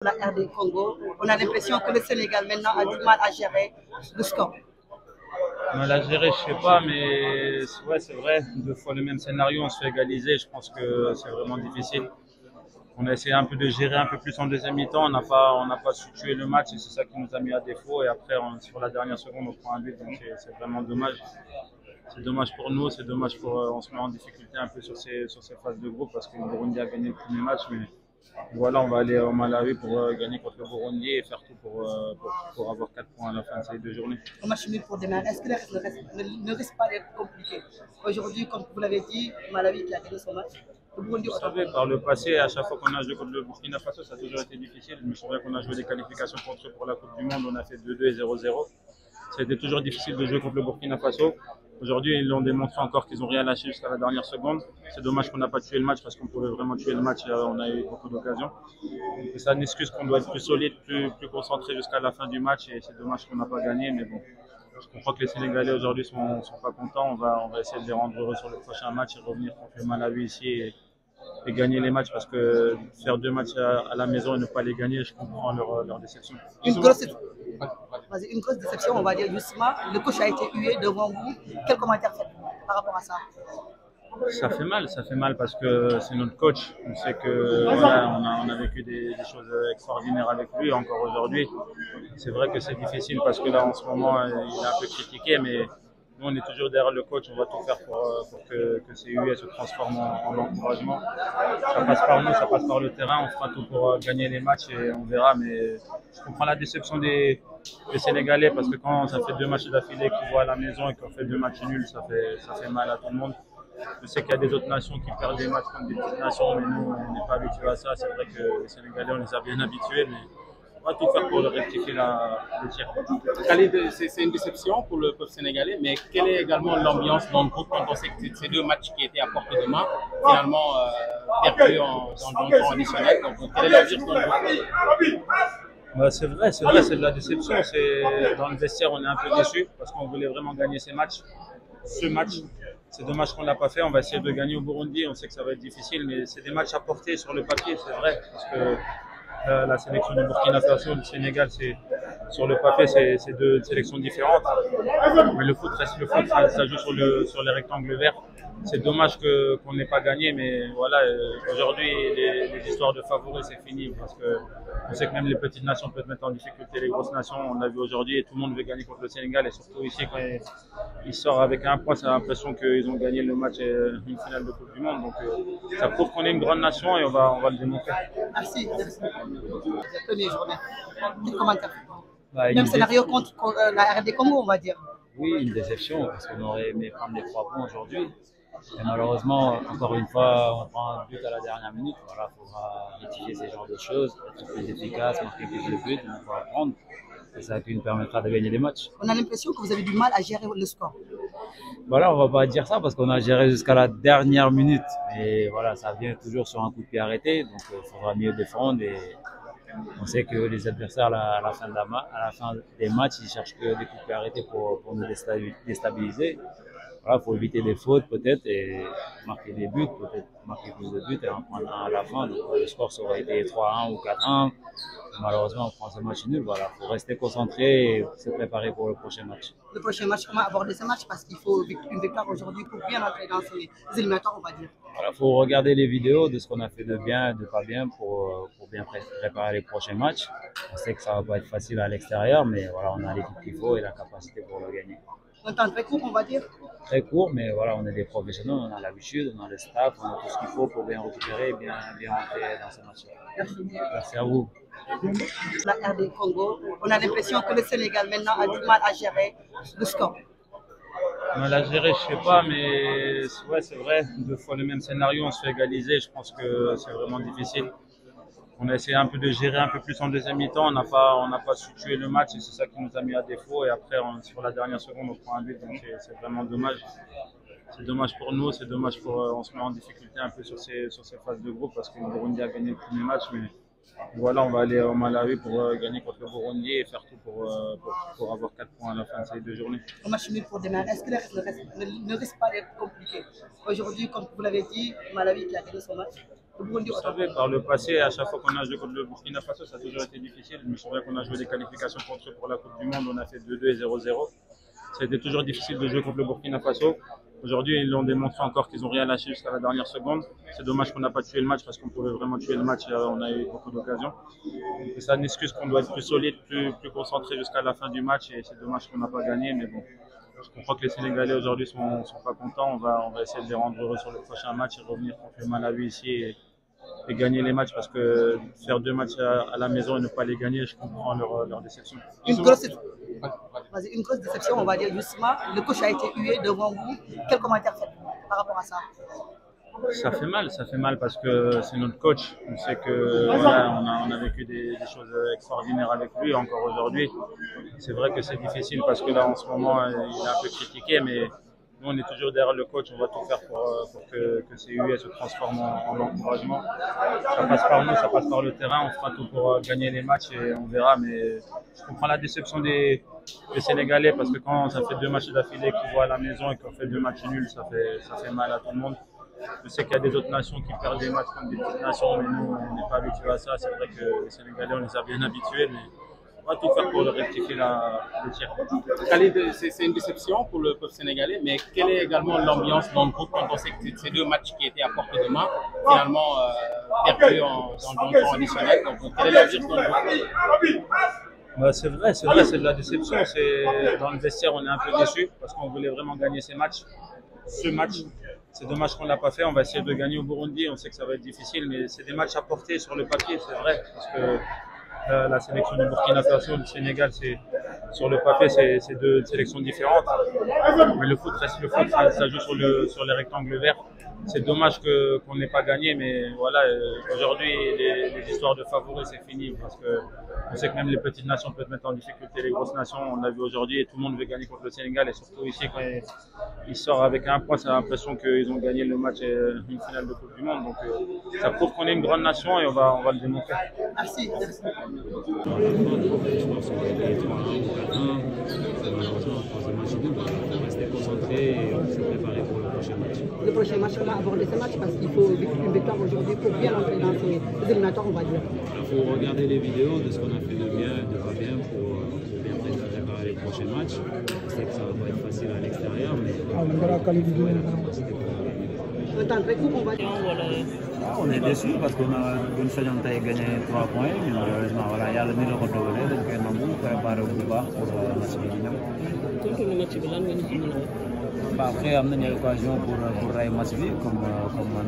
La RD Congo, on a l'impression que le Sénégal maintenant a du mal à gérer le score. On l'a géré, je sais pas, mais ouais, c'est vrai, deux fois le même scénario, on se fait égaliser, je pense que c'est vraiment difficile. On a essayé un peu de gérer un peu plus en deuxième mi-temps, on n'a pas su tuer le match et c'est ça qui nous a mis à défaut. Et après, sur la dernière seconde, on prend un but, donc c'est vraiment dommage. C'est dommage pour nous, c'est dommage pour. On se met en difficulté un peu sur ces phases de groupe parce que le Burundi a gagné le premier match, mais voilà, on va aller au Malawi pour gagner contre le Burundi et faire tout pour avoir 4 points à la fin de ces deux journées. Un match nul pour demain, est-ce que le reste ne risque pas d'être compliqué? Aujourd'hui, comme vous l'avez dit, Malawi qui a gagné son match. Vous savez, par le passé, à chaque fois qu'on a joué contre le Burkina Faso, ça a toujours été difficile. Je me souviens qu'on a joué des qualifications contre eux pour la Coupe du Monde, on a fait 2-2 et 0-0. Ça a été toujours difficile de jouer contre le Burkina Faso. Aujourd'hui, ils l'ont démontré encore qu'ils n'ont rien lâché jusqu'à la dernière seconde. C'est dommage qu'on n'a pas tué le match parce qu'on pouvait vraiment tuer le match. On a eu beaucoup d'occasions. Et ça n'excuse qu'on doit être plus solide, plus concentré jusqu'à la fin du match. Et c'est dommage qu'on n'a pas gagné. Mais bon, je comprends que les Sénégalais aujourd'hui sont pas contents. On va essayer de les rendre heureux sur le prochain match et revenir contre le Malawi ici et gagner les matchs parce que faire deux matchs à la maison et ne pas les gagner, je comprends leur déception. Une grosse déception, on va dire justement. Le coach a été hué devant vous. Quel commentaire faites-vous par rapport à ça? Ça fait mal parce que c'est notre coach. On sait que voilà, on a vécu des choses extraordinaires avec lui encore aujourd'hui. C'est vrai que c'est difficile parce que là en ce moment il est un peu critiqué, mais nous on est toujours derrière le coach. On va tout faire pour que ces US se transforment en encouragement. Ça passe par nous, ça passe par le terrain. On fera tout pour gagner les matchs et on verra. Mais je comprends la déception des Sénégalais parce que quand ça fait deux matchs d'affilée qu'ils voient à la maison et qu'on fait deux matchs nuls, ça fait mal à tout le monde. Je sais qu'il y a des autres nations qui perdent des matchs comme des petites nations, mais nous, on n'est pas habitués à ça. C'est vrai que les Sénégalais, on les a bien habitués, mais on va tout faire pour rectifier le tir. Khalid, c'est une déception pour le peuple sénégalais, mais quelle est également l'ambiance dans le groupe quand on sait que ces deux matchs qui étaient à portée de main, finalement perdus dans le temps additionnel? Donc, quelle est l'ambiance dans le groupe? Bah, c'est vrai, c'est de la déception. Dans le vestiaire, on est un peu déçus parce qu'on voulait vraiment gagner ce match. C'est dommage qu'on ne l'a pas fait. On va essayer de gagner au Burundi. On sait que ça va être difficile, mais c'est des matchs à porter sur le papier, c'est vrai. Parce que la sélection du Burkina Faso, le Sénégal, sur le papier, c'est deux sélections différentes. Mais le foot reste le foot, ça joue sur les rectangles verts. C'est dommage qu'on n'ait pas gagné, mais voilà, aujourd'hui, les histoires de favoris, c'est fini. Parce qu'on sait que même les petites nations peuvent mettre en difficulté les grosses nations. On l'a vu aujourd'hui et tout le monde veut gagner contre le Sénégal. Et surtout ici, quand il sort avec un point, ça a l'impression qu'ils ont gagné le match et une finale de Coupe du Monde. Donc ça prouve qu'on est une grande nation et on va le démontrer. Merci. La première journée. Quel commentaire? Même scénario contre la RD Congo, on va dire. Oui, une déception parce qu'on aurait aimé prendre les 3 points aujourd'hui. Et malheureusement, encore une fois, on prend un but à la dernière minute. Voilà, il faudra rectifier ces genres de choses, être plus efficace, marquer plus de buts, on va apprendre. C'est ça qui nous permettra de gagner les matchs. On a l'impression que vous avez du mal à gérer le score. Voilà, on va pas dire ça parce qu'on a géré jusqu'à la dernière minute. Mais voilà, ça vient toujours sur un coup de pied arrêté, donc il faudra mieux défendre. Et on sait que les adversaires, à la fin des matchs, ils cherchent que des coups de pied arrêtés pour nous déstabiliser. Voilà, faut éviter des fautes peut-être et marquer des buts, peut-être marquer plus de buts et en prendre un à la fin. Donc, le score ça aurait été 3-1 ou 4-1. Malheureusement, on prend ce match nul. Voilà, faut rester concentré et se préparer pour le prochain match. Le prochain match, comment aborder ce match? Parce qu'il faut une victoire aujourd'hui pour bien entrer dans ces éliminatoires, on va dire. Voilà, faut regarder les vidéos de ce qu'on a fait de bien et de pas bien pour bien préparer les prochains matchs. On sait que ça va pas être facile à l'extérieur, mais voilà, on a l'équipe qu'il faut et la capacité pour le gagner. Un temps très court, on va dire. Très court, mais voilà, on est des professionnels, on a l'habitude, on a le staff, on a tout ce qu'il faut pour bien récupérer et bien entrer dans ce match. Merci. Merci à vous. La RD Congo, on a l'impression que le Sénégal maintenant a du mal à gérer le score. On l'a géré, je sais pas, mais ouais, c'est vrai, deux fois le même scénario, on se fait égaliser. Je pense que c'est vraiment difficile. On a essayé un peu de gérer un peu plus en deuxième mi-temps, on n'a pas su tuer le match et c'est ça qui nous a mis à défaut. Et après, sur la dernière seconde, on prend un but, donc c'est vraiment dommage. C'est dommage pour nous, c'est dommage on se met en difficulté un peu sur ces phases de groupe parce que le Burundi a gagné le premier match. Mais voilà, on va aller au Malawi pour gagner contre le Burundi et faire tout pour avoir 4 points à la fin de ces deux journées. Un match nul pour demain, est-ce que le reste ne risque pas d'être compliqué? Aujourd'hui, comme vous l'avez dit, Malawi qui a gagné son match. Vous savez, par le passé, à chaque fois qu'on a joué contre le Burkina Faso, ça a toujours été difficile. Je me souviens qu'on a joué des qualifications contre eux pour la Coupe du Monde, on a fait 2-2 et 0-0. Ça a été toujours difficile de jouer contre le Burkina Faso. Aujourd'hui, ils l'ont démontré encore qu'ils n'ont rien lâché jusqu'à la dernière seconde. C'est dommage qu'on n'a pas tué le match parce qu'on pouvait vraiment tuer le match. On a eu beaucoup d'occasions. C'est une excuse qu'on doit être plus solide, plus concentré jusqu'à la fin du match. Et c'est dommage qu'on n'a pas gagné. Mais bon, je comprends que les Sénégalais aujourd'hui sont pas contents. On va essayer de les rendre heureux sur le prochain match et revenir contre le Malawi ici et gagner les matchs. Parce que faire 2 matchs à la maison et ne pas les gagner, je comprends leur déception. Une grosse déception, on va dire justement. Le coach a été hué devant vous. Quel commentaire faites-vous par rapport à ça? Ça fait mal parce que c'est notre coach. On sait que voilà, on a vécu des choses extraordinaires avec lui encore aujourd'hui. C'est vrai que c'est difficile parce que là en ce moment il est un peu critiqué, mais nous on est toujours derrière le coach. On va tout faire pour que ces huées se transforment en encouragement. Ça passe par nous, ça passe par le terrain. On fera tout pour gagner les matchs et on verra. Mais je comprends la déception des Sénégalais parce que quand ça fait 2 matchs d'affilée qu'ils voient à la maison et qu'on fait 2 matchs nuls, ça fait mal à tout le monde. Je sais qu'il y a des autres nations qui perdent des matchs comme des petites nations, mais nous, on n'est pas habitués à ça. C'est vrai que les Sénégalais, on les a bien habitués, mais on va tout faire pour rectifier le tir. Khalid, c'est une déception pour le peuple sénégalais, mais quelle est également l'ambiance dans le groupe quand on sait que ces 2 matchs qui étaient à portée de main, finalement perdus dans le temps additionnel? Donc, quelle est l'ambiance dans le groupe? Bah, c'est vrai, c'est de la déception. Dans le vestiaire, on est un peu déçus parce qu'on voulait vraiment gagner ce match. C'est dommage qu'on ne l'a pas fait. On va essayer de gagner au Burundi. On sait que ça va être difficile, mais c'est des matchs à porter sur le papier, c'est vrai. Parce que la sélection du Burkina Faso, le Sénégal, sur le papier, c'est 2 sélections différentes. Mais le foot reste le foot, ça joue sur les rectangles verts. C'est dommage qu'on n'ait pas gagné, mais voilà, aujourd'hui, les histoires de favoris, c'est fini. Parce qu'on sait que même les petites nations peuvent mettre en difficulté les grosses nations. On l'a vu aujourd'hui et tout le monde veut gagner contre le Sénégal. Et surtout ici, quand ils sortent avec 1 point, ça a l'impression qu'ils ont gagné le match et une finale de Coupe du Monde. Donc ça prouve qu'on est une grande nation et on va le démontrer. Merci. Rester concentré et on s'est préparé pour le prochain match. Le prochain match, on va aborder ce match parce qu'il faut une victoire aujourd'hui pour bien entrer dans ces éliminatoires, on va dire. Il faut regarder les vidéos de ce qu'on a fait de bien et de pas bien pour bien préparer les prochains matchs. Je sais que ça va pas être facile à l'extérieur, mais on est déçus parce qu'on a une saison gagné 3 points, mais malheureusement, voilà, il y a le milieu de l'autre, donc on a préparé au baax pour le match bi après am nañu occasion pour ray match bi comme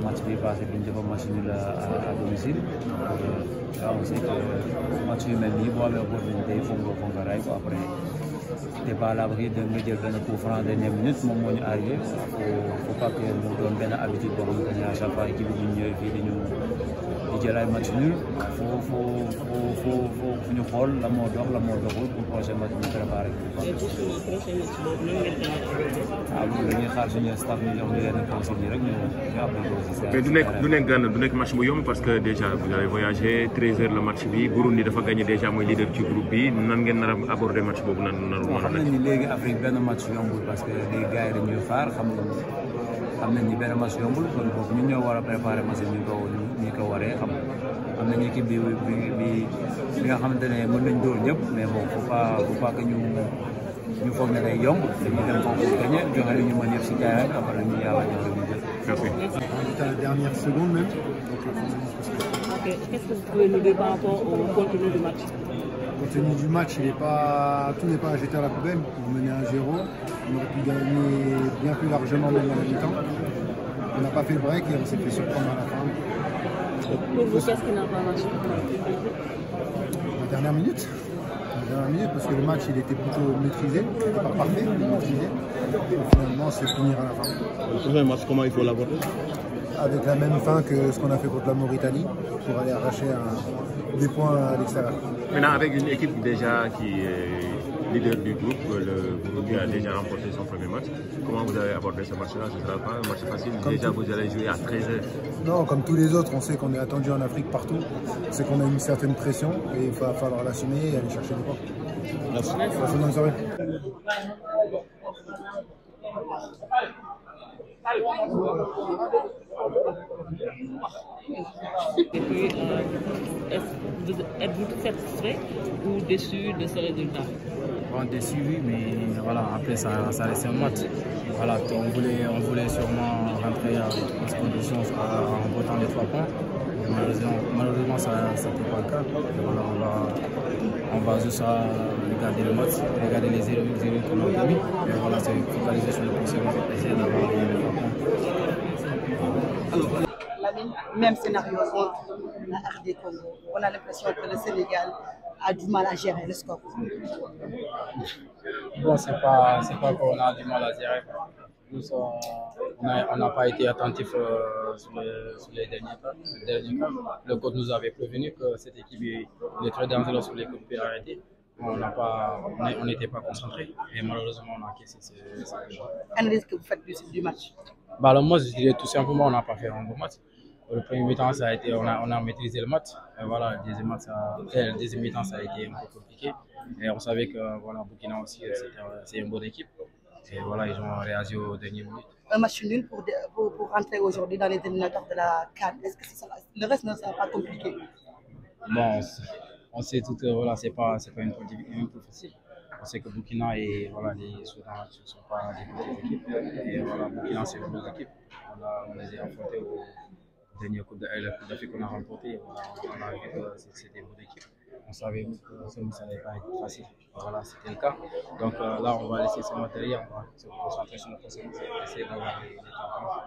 match bi passé bi ñu defa match nul à domicile. Là on sait que match yu mel nii boo amee opportunité il faut nga ray ko après t'es pas à l'abri de nga jël benn coup franc dernière minute moom moo ñu arrivé. Faut pas que mu doon benn habitude boo xamante ne à chaque fois équipe bi ñu ñëwee fii di jël ay match nul. Faut ñu xool la moo dox la moo doxul pour prochain match ñu préparé ko. Loolu dañuy xaar suñu staff ñu jox ñu yenn consignes rek ñu appliqué aussi. Mais du nekk match bu yomb parce que déjà vous avez voyagé 13h le match bi Burundi dafa gagné déjà mooy leader ci groupe bi nan ngeen nar a aborder match boobu nan xam nañ ni léegi Afrique benn match yombul parce que les gars yi dañuy xaar xam nañ ni benn match yombul kon boobu ñun ñoo war a préparer match ñu ko waree xam am nañ équipe bi nga xamante ne mën nañ dóor ñëpp mais bon faut pas que ñu foog ne day yomb dañuy dem foofu gagné joxe li ñu mën yëpp si terrain après ñu yàlla jox ñu jël. Merci. C'était à la dernière seconde même. Ok, qu'est-ce que vous pouvez nous dire par rapport au contenu du match? Le contenu du match, tout n'est pas à jeter à la poubelle. On menait 1-0, on aurait pu gagner bien plus largement même à la mi-temps. On n'a pas fait le break et on s'est fait surprendre à la fin. Pour vous, qu'est-ce qui n'a pas marché? La dernière minute, parce que le match il était plutôt maîtrisé, pas parfait, mais maîtrisé. Et finalement, c'est finir à la fin. Le prochain match, comment il faut l'aborder? Avec la même fin que ce qu'on a fait contre la Mauritanie, pour aller arracher des points à l'extérieur. Maintenant, avec une équipe déjà qui est leader du groupe, le Burundi a déjà remporté son premier match. Comment vous avez abordé ce match-là? Ce ne sera pas un match facile. Déjà, vous allez jouer à 13h. Non, comme tous les autres, on sait qu'on est attendu en Afrique partout. C'est qu'on a une certaine pression et il va falloir l'assumer et aller chercher des points. Merci. Bonne soirée. Et puis, êtes-vous satisfait ou déçu de ce résultat? Bon, déçu, oui, mais voilà, après ça reste un match. Voilà, on voulait sûrement rentrer à ces conditions en votant les 3 points. Malheureusement, ça n'était pas le cas. Et voilà, on va juste regarder le match, regarder les erreurs qu'on a commis. Et voilà, c'est focaliser sur le prochain match, essayer d'avoir les 3 points. Alors, même scénario contre la RD Congo. On a l'impression que le Sénégal a du mal à gérer le score. Bon, c'est pas qu'on a du mal à gérer. On n'a pas été attentif sur les derniers cas. Le coach nous avait prévenu que cette équipe est très dangereuse sur les coups de pied arrêtés. On n'était pas concentré et malheureusement on a encaissé ces Analyse que vous faites du match. Bah, le match, je dirais tout simplement, on n'a pas fait un bon match. Le premier mi-temps, ça a été, on a maîtrisé le match. Et voilà, le deuxième mi-temps, ça a été un peu compliqué. Et on savait que voilà, Burkina aussi, c'est une bonne équipe. Et voilà, ils ont réagi aux dernières minutes. Un match nul pour rentrer aujourd'hui dans les éliminatoires de la CAN. Est-ce que le reste ne sera pas compliqué? Bon, on sait tout que voilà, c'est pas une poule facile. On sait que Burkina et voilà, les Soudan ne sont pas des petites équipes. Et voilà, Burkina, c'est une bonne équipe. On les a affrontés au dernier Coupe d'Afrique qu'on a remporté. Voilà, on a vu que c'était une bonne équipe. On savait que ça n'allait pas être facile. Voilà, c'était le cas. Donc là, on va laisser ce matériel, on va se concentrer sur notre prochaine essayer d'avoir les temps.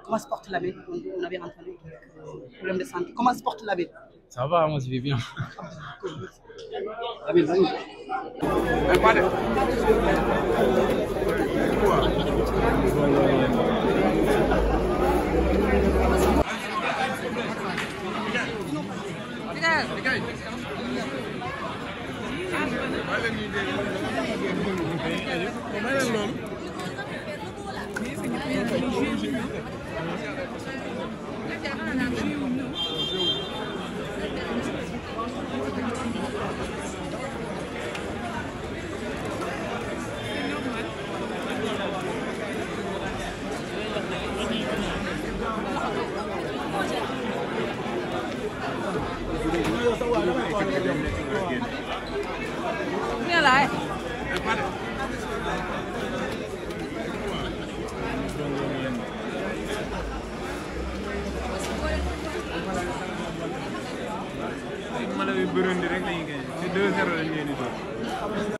Comment se porte la bête? On avait entendu quelques problèmes de santé. Comment se porte la bête? Ça va, moi je vais bien. Nghe lại. Burundi rek lañuy gagné 2-0 lañ leen di door